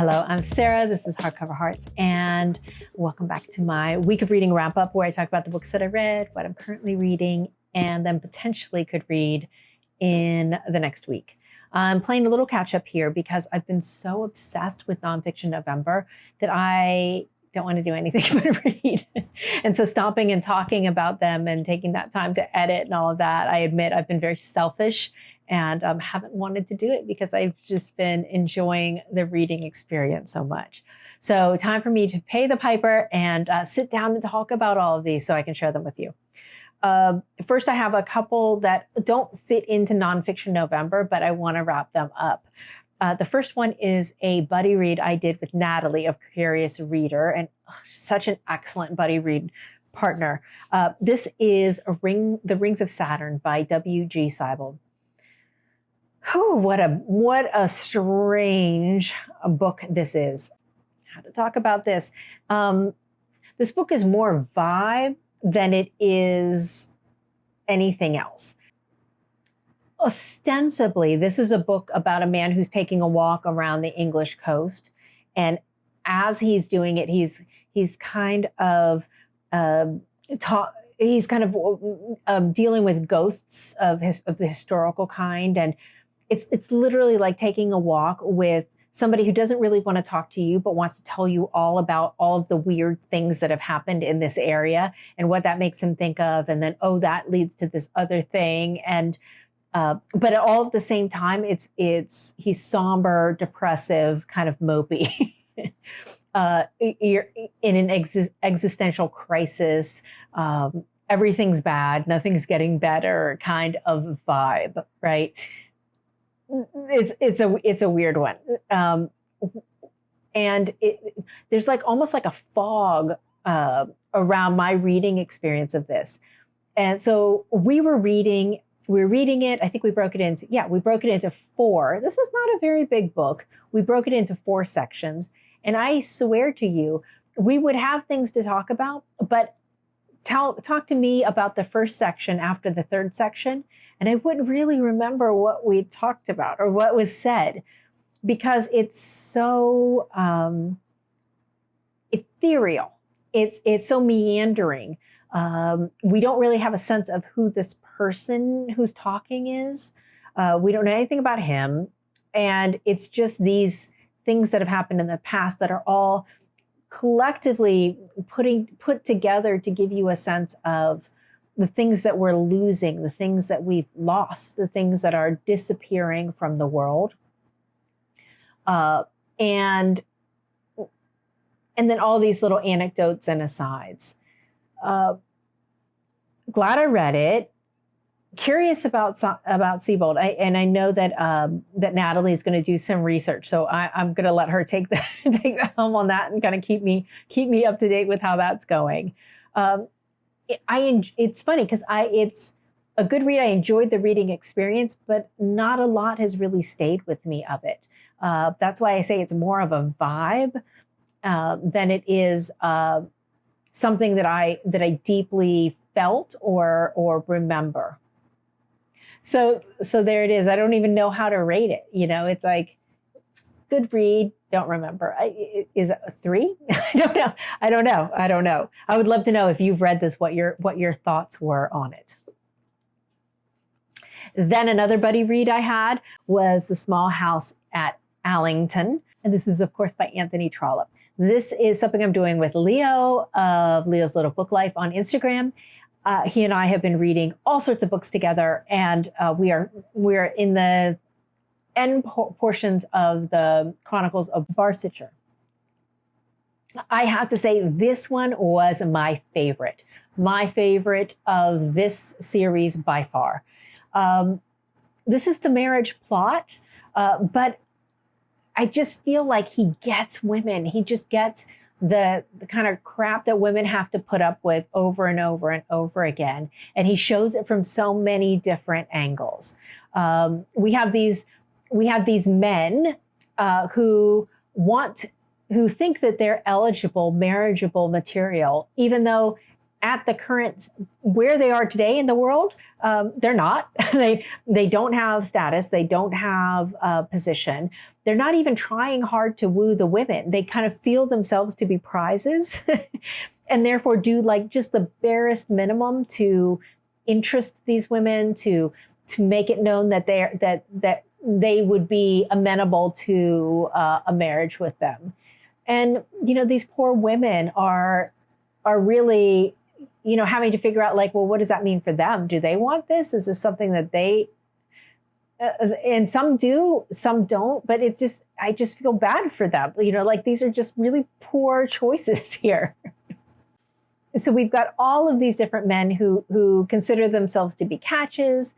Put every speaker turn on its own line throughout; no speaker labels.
Hello, I'm Sarah. This is Hardcover Hearts, and welcome back to my week of reading wrap up where I talk about the books that I read, what I'm currently reading, and then potentially could read in the next week. I'm playing a little catch up here because I've been so obsessed with nonfiction November that I don't want to do anything but read. And so stopping and talking about them and taking that time to edit and all of that, I admit I've been very selfish and haven't wanted to do it because I've just been enjoying the reading experience so much. So time for me to pay the piper and sit down and talk about all of these so I can share them with you. First, I have a couple that don't fit into nonfiction November, but I want to wrap them up. The first one is a buddy read I did with Natalie of Curious Reader, and such an excellent buddy read partner. This is The Rings of Saturn by W.G. Sebald. Whew, what a strange book this is. How to talk about this? This book is more vibe than it is anything else. Ostensibly, this is a book about a man who's taking a walk around the English coast, and as he's doing it, he's kind of dealing with ghosts of the historical kind, and it's literally like taking a walk with somebody who doesn't really want to talk to you, but wants to tell you all about all of the weird things that have happened in this area and what that makes him think of, and then that leads to this other thing, and but all at the same time, he's somber, depressive, kind of mopey. You're in an existential crisis. Everything's bad, nothing's getting better, kind of vibe, right? It's a weird one, and there's like almost like a fog around my reading experience of this, and so we were reading it. I think we broke it into 4. This is not a very big book. We broke it into 4 sections. And I swear to you, we would have things to talk about, but talk to me about the first section after the third section, and I wouldn't really remember what we talked about or what was said because it's so ethereal. It's so meandering. We don't really have a sense of who this person who's talking is. We don't know anything about him. And it's just these things that have happened in the past that are all collectively put together to give you a sense of the things that we're losing, the things that we've lost, the things that are disappearing from the world. And then all these little anecdotes and asides. Glad I read it. Curious about Sebald, and I know that that Natalie is going to do some research, so I'm going to let her take the helm on that and kind of keep me up to date with how that's going. It's funny because it's a good read. I enjoyed the reading experience, but not a lot has really stayed with me of it. That's why I say it's more of a vibe than it is something that I deeply felt or remember. So there it is. I don't even know how to rate it. You know, it's like good read, don't remember. Is it a 3? I don't know. I would love to know if you've read this, what your thoughts were on it. Then another buddy read I had was The Small House at Allington. And this is, of course, by Anthony Trollope. This is something I'm doing with Leo of Leo's Little Book Life on Instagram. He and I have been reading all sorts of books together, and we are in the end portions of the Chronicles of Barsetshire. I have to say this one was my favorite of this series by far. This is the marriage plot, but I just feel like he gets women. He just gets the kind of crap that women have to put up with over and over and over again. And he shows it from so many different angles. We have these men who think that they're eligible, marriageable material, even though at the current, where they are today in the world, they're not. They don't have status. They don't have position. they're not even trying hard to woo the women. They kind of feel themselves to be prizes and therefore do like just the barest minimum to interest these women, to make it known that they would be amenable to a marriage with them. And, these poor women are really, having to figure out like, well, what does that mean for them? Do they want this? Is this something that they, and some do, some don't, but I just feel bad for them. Like these are just really poor choices here. So we've got all of these different men who consider themselves to be catches.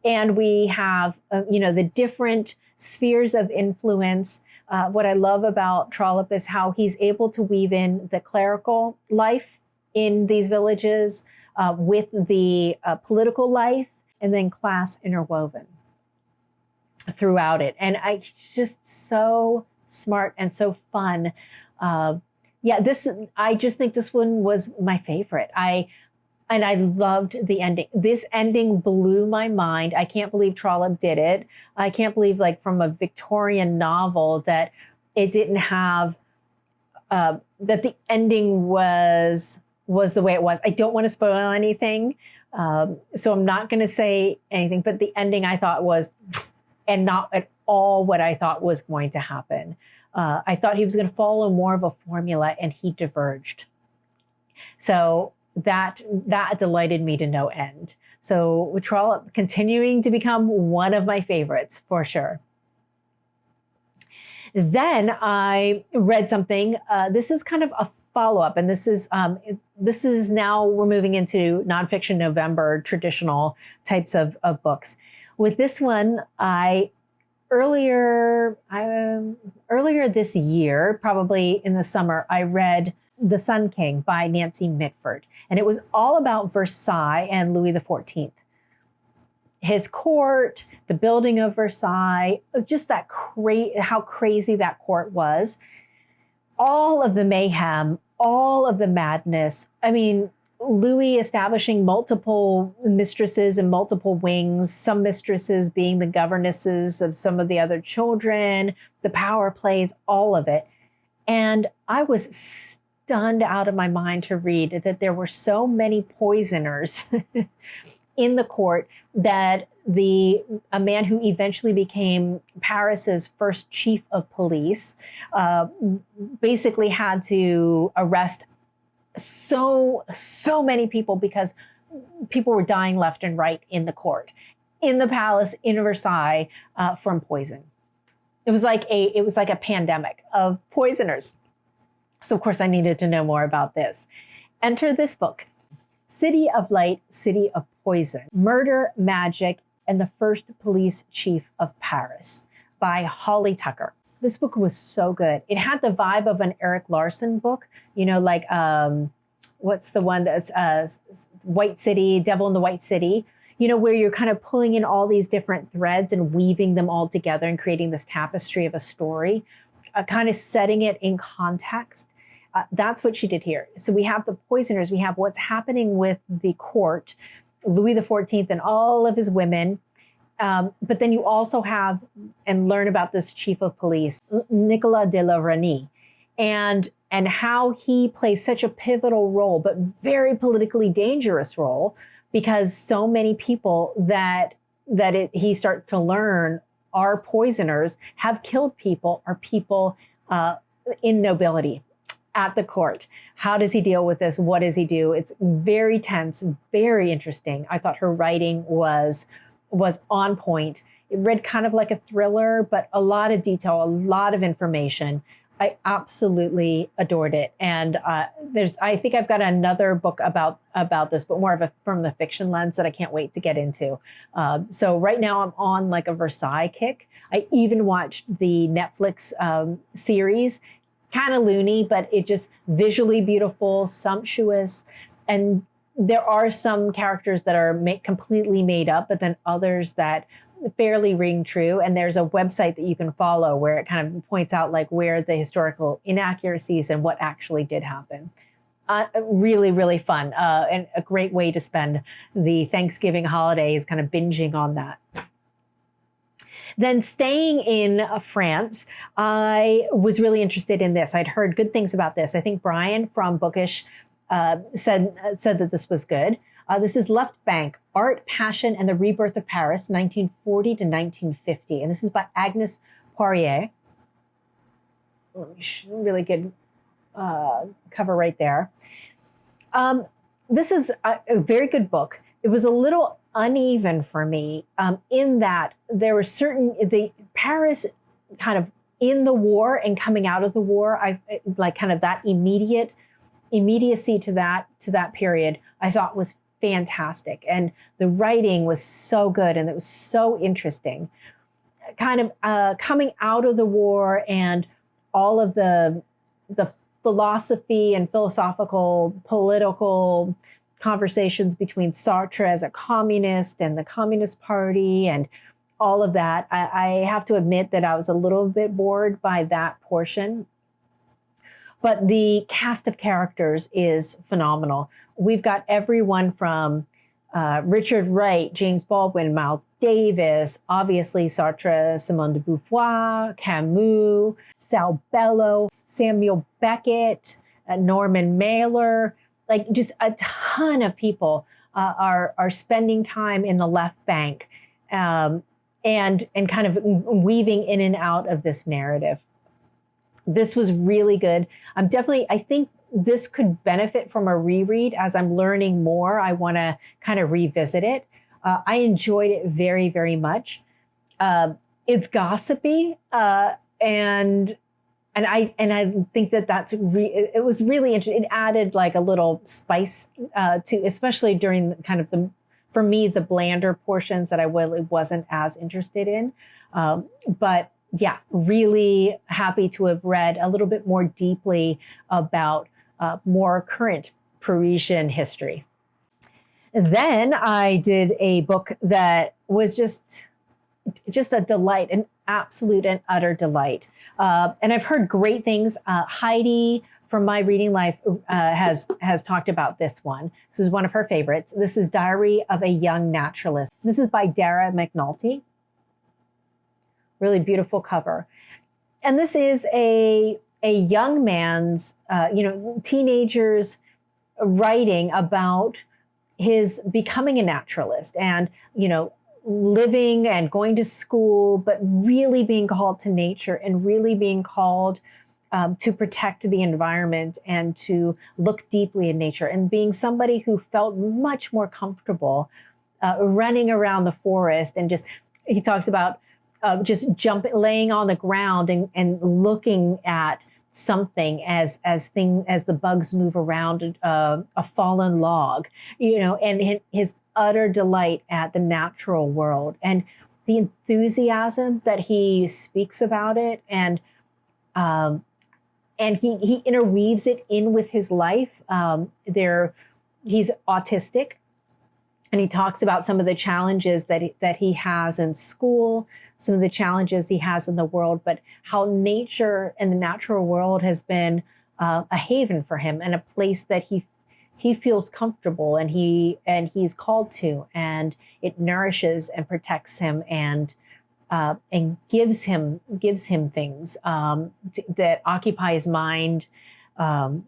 And we have, the different spheres of influence. What I love about Trollope is how he's able to weave in the clerical life in these villages with the political life, and then class interwoven throughout it. And just so smart and so fun. I just think this one was my favorite. And I loved the ending. This ending blew my mind. I can't believe Trollope did it. I can't believe, like, from a Victorian novel that it didn't have, that the ending was the way it was. I don't want to spoil anything, so I'm not going to say anything, but the ending I thought was, and not at all what I thought was going to happen. I thought he was going to follow more of a formula, and he diverged. So that delighted me to no end. So with Trollope continuing to become one of my favorites for sure. Then I read something. This is kind of a follow-up, and this is now we're moving into nonfiction November, traditional types of books. With this one, earlier this year, probably in the summer, I read The Sun King by Nancy Mitford. And it was all about Versailles and Louis XIV. His court, the building of Versailles, just how crazy that court was. All of the mayhem, all of the madness. I mean, Louis establishing multiple mistresses and multiple wings, some mistresses being the governesses of some of the other children, the power plays, all of it. And I was stunned out of my mind to read that there were so many poisoners in the court that a man who eventually became Paris's first chief of police basically had to arrest so many people because people were dying left and right in the court, in the palace, in Versailles, from poison. It was like a pandemic of poisoners. So of course I needed to know more about this. Enter this book, City of Light, City of Poison, Murder, Magic, and the First Police Chief of Paris by Holly Tucker. This book was so good. It had the vibe of an Eric Larson book, like what's the one that's White City, Devil in the White City, where you're kind of pulling in all these different threads and weaving them all together and creating this tapestry of a story, kind of setting it in context. That's what she did here. So we have the poisoners, we have what's happening with the court, Louis XIV and all of his women. But then you also have and learn about this chief of police, Nicolas de la Reynie, and how he plays such a pivotal role, but very politically dangerous role, because so many people that he starts to learn are poisoners, have killed people, are people in nobility at the court. How does he deal with this? What does he do? It's very tense, very interesting. I thought her writing was on point. It read kind of like a thriller, but a lot of detail, a lot of information. I absolutely adored it. And I think I've got another book about this, but more from the fiction lens that I can't wait to get into. So right now I'm on like a Versailles kick. I even watched the Netflix series, kind of loony, but it just visually beautiful, sumptuous. And there are some characters that are completely made up, but then others that fairly ring true. And there's a website that you can follow where it kind of points out like where the historical inaccuracies and what actually did happen. Really, really fun. And a great way to spend the Thanksgiving holidays kind of binging on that. Then staying in France, I was really interested in this. I'd heard good things about this. I think Brian from Bookish said that this was good. This is Left Bank, Art, Passion, and the Rebirth of Paris, 1940 to 1950. And this is by Agnès Poirier. Really good cover right there. This is a very good book. It was a little uneven for me in that there were Paris kind of in the war and coming out of the war. I like kind of that immediacy to that period I thought was fantastic. And the writing was so good and it was so interesting. Kind of coming out of the war and all of the philosophy and philosophical, political conversations between Sartre as a communist and the Communist Party and all of that. I have to admit that I was a little bit bored by that portion. But the cast of characters is phenomenal. We've got everyone from Richard Wright, James Baldwin, Miles Davis, obviously Sartre, Simone de Beauvoir, Camus, Sal Bellow, Samuel Beckett, Norman Mailer, like just a ton of people are spending time in the left bank and kind of weaving in and out of this narrative. This was really good. I think this could benefit from a reread. As I'm learning more, I want to kind of revisit it. I enjoyed it very, very much. It's gossipy, and I think that it was really interesting. It added like a little spice to, especially during kind of for me, the blander portions that I wasn't as interested in. But yeah, really happy to have read a little bit more deeply about more current Parisian history. Then I did a book that was just a delight, an absolute and utter delight. And I've heard great things. Heidi from My Reading Life has talked about this one. This is one of her favorites. This is Diary of a Young Naturalist. This is by Dara McNulty. Really beautiful cover. And this is a young man's, teenager's writing about his becoming a naturalist and, living and going to school, but really being called to nature and really being called to protect the environment and to look deeply in nature, and being somebody who felt much more comfortable running around the forest and he talks about just laying on the ground and looking at something as the bugs move around a fallen log, and his utter delight at the natural world and the enthusiasm that he speaks about it, and he interweaves it in with his life. He's autistic, and he talks about some of the challenges that he has in school, some of the challenges he has in the world, but how nature and the natural world has been a haven for him and a place that he feels comfortable and he's called to, and it nourishes and protects him and gives him things that occupy his mind, and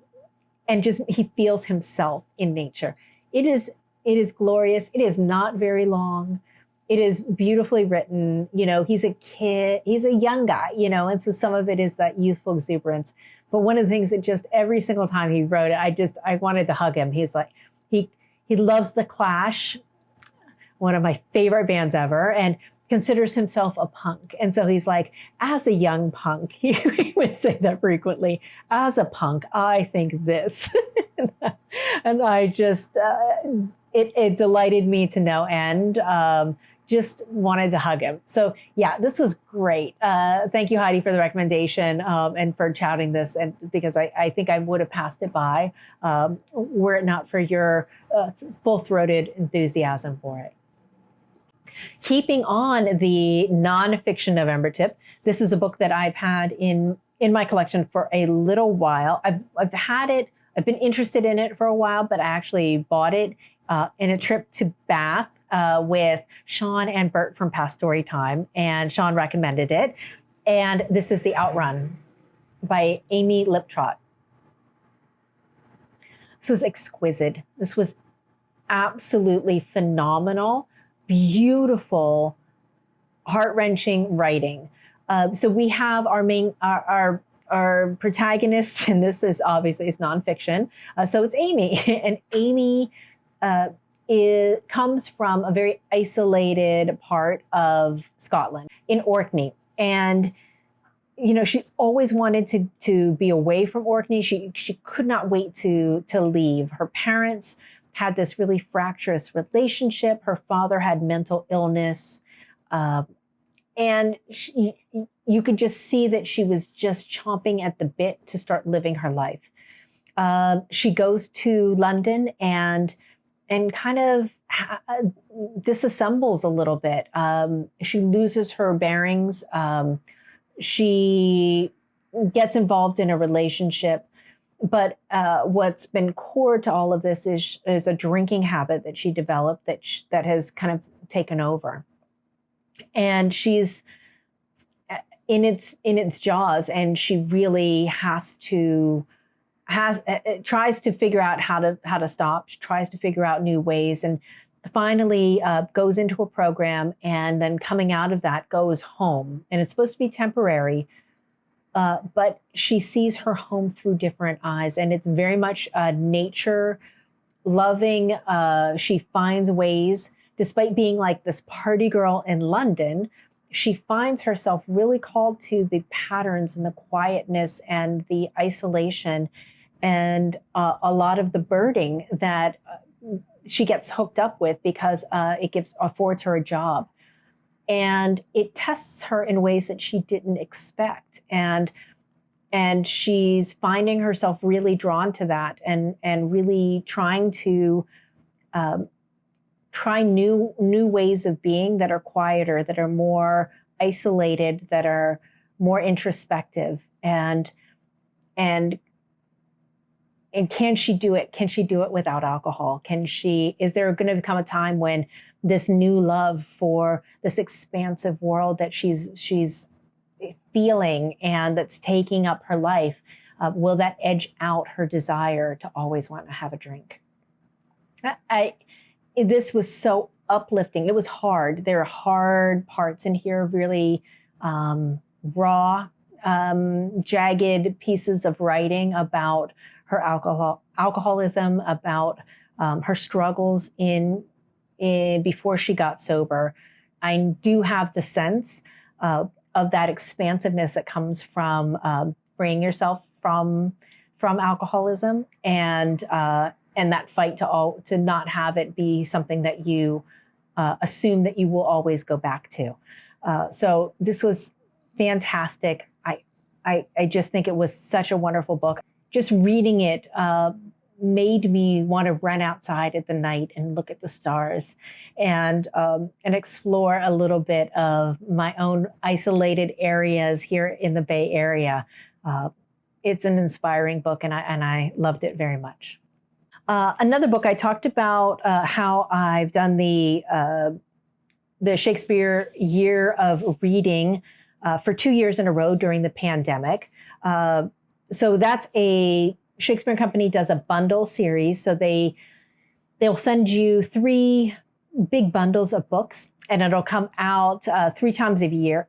just he feels himself in nature. It is glorious. It is not very long. It is beautifully written. He's a kid, he's a young guy, and so some of it is that youthful exuberance. But one of the things that just every single time he wrote it, I wanted to hug him. He's like, he loves The Clash, one of my favorite bands ever, and considers himself a punk. And so he's like, as a young punk, he would say that frequently, as a punk, I think this. And I just, it delighted me to no end. Just wanted to hug him. So yeah, this was great. Thank you, Heidi, for the recommendation and for touting this. And because I think I would have passed it by were it not for your full-throated enthusiasm for it. Keeping on the nonfiction November tip, this is a book that I've had in my collection for a little while. I've had it. I've been interested in it for a while, but I actually bought it in a trip to Bath with Sean and Bert from Past Story Time, and Sean recommended it. And this is The Outrun by Amy Liptrot. This was exquisite. This was absolutely phenomenal, beautiful, heart-wrenching writing. So we have our protagonist, and this is obviously it's nonfiction. So it's Amy, and Amy comes from a very isolated part of Scotland in Orkney, and she always wanted to be away from Orkney. She could not wait to leave. Her parents had this really fractious relationship. Her father had mental illness, and you could just see that she was just chomping at the bit to start living her life. She goes to London and kind of disassembles a little bit. She loses her bearings. She gets involved in a relationship. But what's been core to all of this is a drinking habit that she developed that has kind of taken over. And she's in its jaws, and she really tries to figure out how to stop. She tries to figure out new ways, and finally goes into a program, and then coming out of that goes home. And it's supposed to be temporary, but she sees her home through different eyes, and it's very much nature loving. She finds ways, despite being like this party girl in London, she finds herself really called to the patterns and the quietness and the isolation and a lot of the birding that she gets hooked up with because it affords her a job. And it tests her in ways that she didn't expect. And she's finding herself really drawn to that and really trying to try new ways of being that are quieter, that are more isolated, that are more introspective. And can she do it? Can she do it without alcohol? Is there going to become a time when this new love for this expansive world that she's feeling and that's taking up her life, will that edge out her desire to always want to have a drink? This was so uplifting. It was hard. There are hard parts in here, really raw, jagged pieces of writing about her alcoholism, about her struggles in before she got sober. I do have the sense of that expansiveness that comes from freeing yourself from alcoholism and that fight to not have it be something that you assume that you will always go back to. So this was fantastic. I just think it was such a wonderful book. Just reading it made me want to run outside at the night and look at the stars and explore a little bit of my own isolated areas here in the Bay Area. It's an inspiring book, and I loved it very much. Another book, I talked about how I've done the Shakespeare Year of Reading for 2 years in a row during the pandemic. So that's a Shakespeare & Company does a bundle series. So they'll send you 3 big bundles of books, and it'll come out 3 times a year.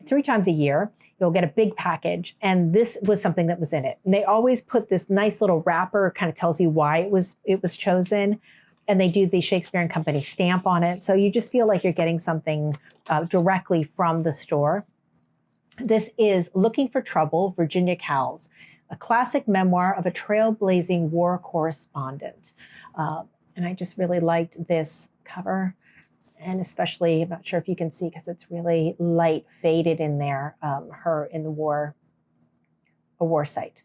You'll get a big package, and this was something that was in it. And they always put this nice little wrapper, kind of tells you why it was chosen, and they do the Shakespeare & Company stamp on it. So you just feel like you're getting something directly from the store. This is Looking for Trouble, Virginia Cowles, a classic memoir of a trailblazing war correspondent. And I just really liked this cover. And especially, I'm not sure if you can see because it's really light faded in there, her in a war site.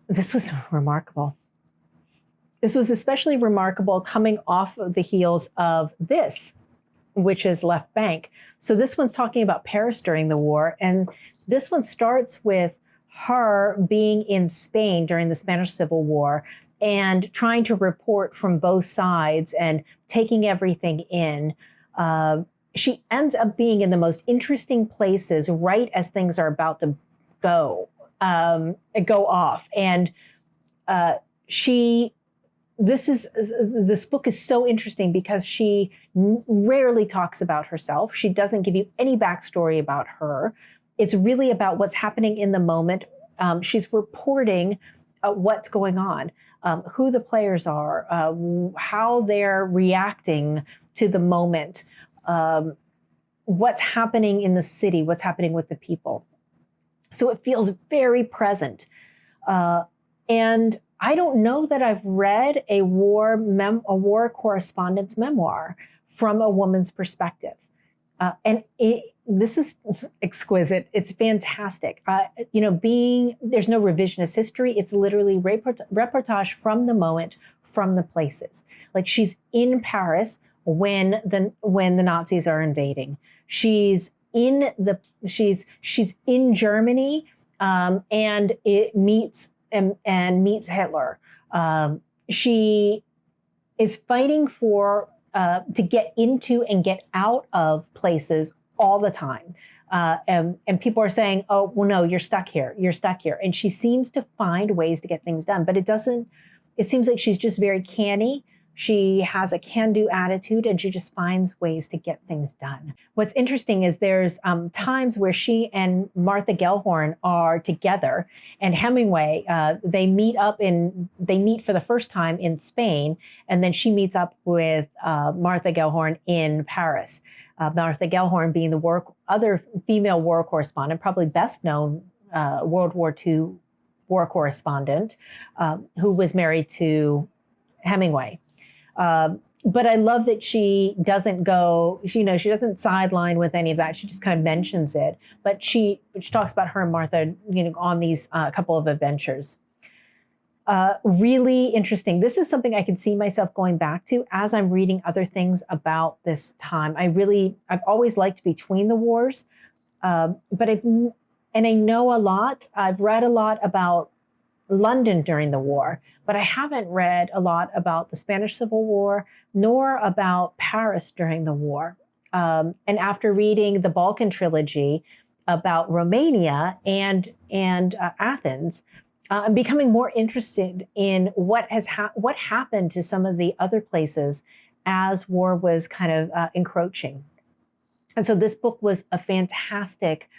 This was remarkable. This was especially remarkable coming off of the heels of this, which is Left Bank. So this one's talking about Paris during the war. And this one starts with her being in Spain during the Spanish Civil War and trying to report from both sides and taking everything in. She ends up being in the most interesting places right as things are about to go off. And this book is so interesting because she rarely talks about herself. She doesn't give you any backstory about her. It's really about what's happening in the moment. She's reporting what's going on, who the players are, how they're reacting to the moment, what's happening in the city, what's happening with the people. So it feels very present. And I don't know that I've read a war correspondence memoir from a woman's perspective. And this is exquisite. It's fantastic. There's no revisionist history. It's literally reportage from the moment, from the places. Like, she's in Paris when the Nazis are invading. She's in Germany, and it meets Hitler. She is fighting to get into and get out of places all the time. And people are saying, oh, well, no, you're stuck here. You're stuck here. And she seems to find ways to get things done, but it seems like she's just very canny. She has a can-do attitude, and she just finds ways to get things done. What's interesting is there's times where she and Martha Gellhorn are together, and Hemingway, they meet for the first time in Spain, and then she meets up with Martha Gellhorn in Paris. Martha Gellhorn being the other female war correspondent, probably best known World War II war correspondent, who was married to Hemingway. But I love that she doesn't she doesn't sideline with any of that. She just kind of mentions it. But she talks about her and Martha, on these couple of adventures. Really interesting. This is something I can see myself going back to as I'm reading other things about this time. I've always liked Between the Wars, but I know a lot. I've read a lot about London during the war, but I haven't read a lot about the Spanish Civil War, nor about Paris during the war. And after reading the Balkan trilogy about Romania and Athens, I'm becoming more interested in what happened to some of the other places as war was kind of encroaching. And so this book was a fantastic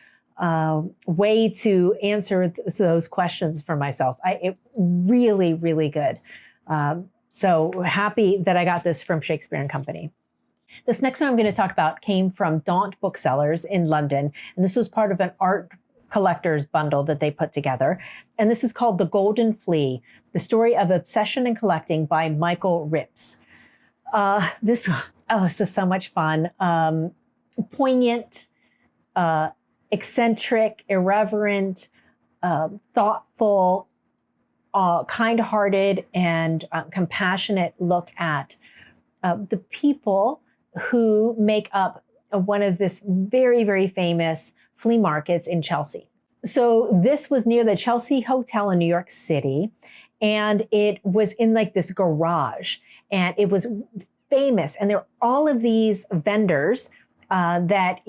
way to answer those questions for myself. It really, really good. So happy that I got this from Shakespeare and Company. This next one I'm going to talk about came from Daunt Booksellers in London, and this was part of an art collector's bundle that they put together. And this is called The Golden Flea, The Story of Obsession and Collecting by Michael Rips. This is just so much fun. Poignant, eccentric, irreverent, thoughtful, kind-hearted, and compassionate look at the people who make up one of this very, very famous flea markets in Chelsea. So this was near the Chelsea Hotel in New York City, and it was in like this garage, and it was famous. And there were all of these vendors that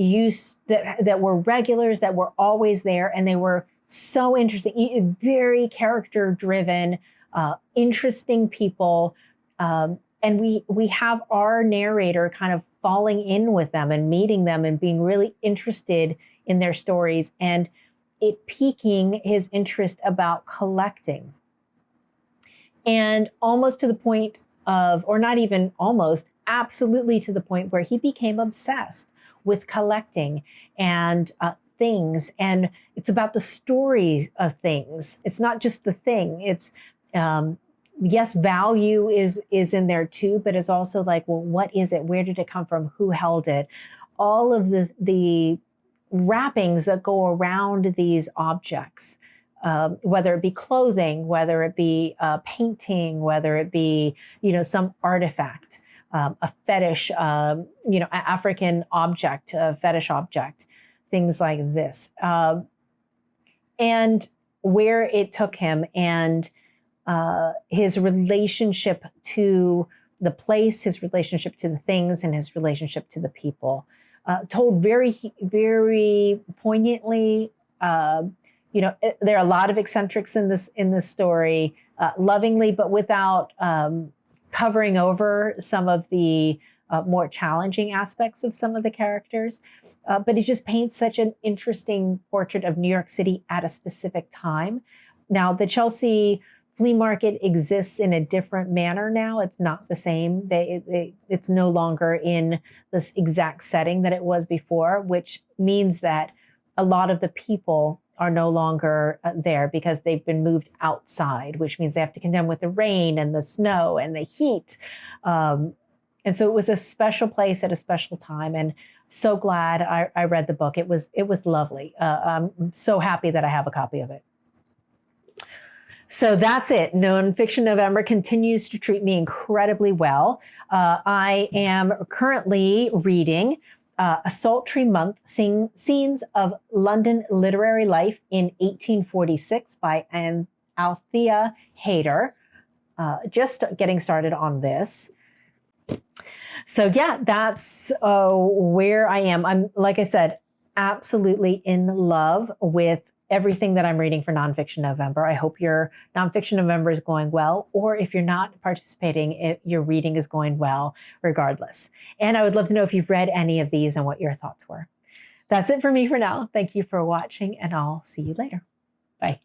were regulars, that were always there, and they were so interesting, very character-driven, interesting people. And we have our narrator kind of falling in with them and meeting them and being really interested in their stories, and it piquing his interest about collecting. And almost to the point of, or not even almost, absolutely to the point where he became obsessed with collecting and things. And it's about the stories of things. It's not just the thing. It's, yes, value is in there too, but it's also like, well, what is it? Where did it come from? Who held it? All of the wrappings that go around these objects, whether it be clothing, whether it be painting, whether it be, some artifact, a fetish, African object, a fetish object, things like this. And where it took him, and his relationship to the place, his relationship to the things, and his relationship to the people. Told very, very poignantly. There are a lot of eccentrics in this story, lovingly, but without covering over some of the more challenging aspects of some of the characters. But it just paints such an interesting portrait of New York City at a specific time. Now, the Chelsea flea market exists in a different manner now. It's not the same. It's no longer in this exact setting that it was before, which means that a lot of the people are no longer there because they've been moved outside, which means they have to contend with the rain and the snow and the heat. And so it was a special place at a special time. And so glad I read the book. It was lovely. I'm so happy that I have a copy of it. So that's it. Nonfiction November continues to treat me incredibly well. I am currently reading A Sultry Month, Scenes of London Literary Life in 1846 by Althea Hayter. Just getting started on this. So yeah, that's where I am. I'm, like I said, absolutely in love with everything that I'm reading for Nonfiction November. I hope your Nonfiction November is going well, or if you're not participating, your reading is going well regardless. And I would love to know if you've read any of these and what your thoughts were. That's it for me for now. Thank you for watching, and I'll see you later. Bye.